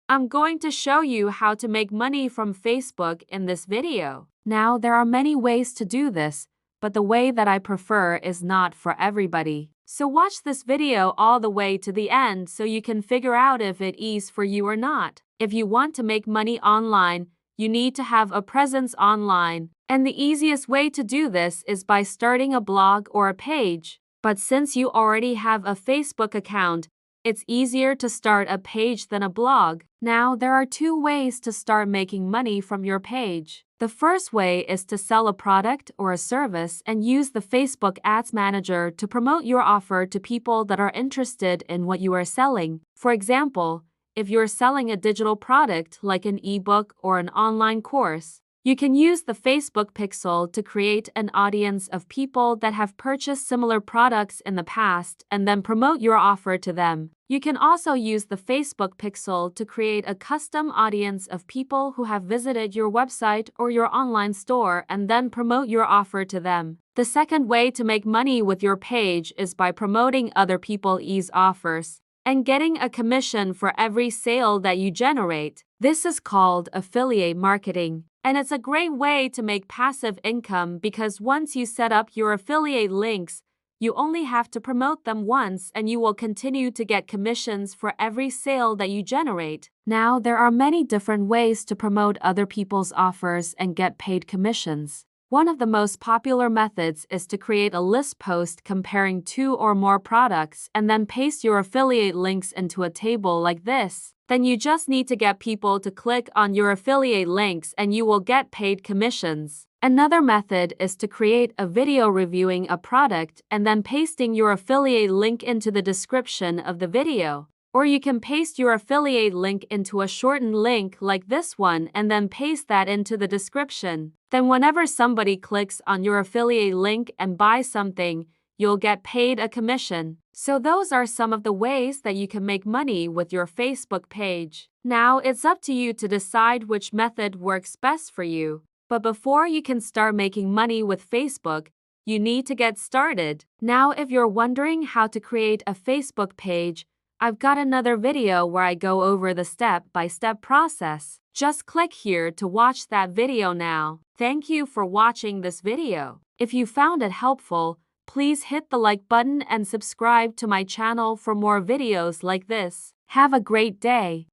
I'm going to show you how to make money from Facebook in this video. Now, there are many ways to do this, but the way that I prefer is not for everybody. So watch this video all the way to the end so you can figure out if it is for you or not. If you want to make money online, you need to have a presence online. And the easiest way to do this is by starting a blog or a page. But since you already have a Facebook account, it's easier to start a page than a blog. Now, there are two ways to start making money from your page. The first way is to sell a product or a service and use the Facebook Ads Manager to promote your offer to people that are interested in what you are selling. For example, if you're selling a digital product like an ebook or an online course, you can use the Facebook Pixel to create an audience of people that have purchased similar products in the past and then promote your offer to them. You can also use the Facebook Pixel to create a custom audience of people who have visited your website or your online store and then promote your offer to them. The second way to make money with your page is by promoting other people's offers and getting a commission for every sale that you generate. This is called affiliate marketing. And it's a great way to make passive income because once you set up your affiliate links, you only have to promote them once and you will continue to get commissions for every sale that you generate. Now, there are many different ways to promote other people's offers and get paid commissions. One of the most popular methods is to create a list post comparing two or more products and then paste your affiliate links into a table like this. Then you just need to get people to click on your affiliate links and you will get paid commissions. Another method is to create a video reviewing a product and then pasting your affiliate link into the description of the video. Or you can paste your affiliate link into a shortened link like this one and then paste that into the description. Then whenever somebody clicks on your affiliate link and buys something, you'll get paid a commission. So those are some of the ways that you can make money with your Facebook page. Now it's up to you to decide which method works best for you. But before you can start making money with Facebook, you need to get started. Now, if you're wondering how to create a Facebook page, I've got another video where I go over the step-by-step process. Just click here to watch that video now. Thank you for watching this video. If you found it helpful, please hit the like button and subscribe to my channel for more videos like this. Have a great day.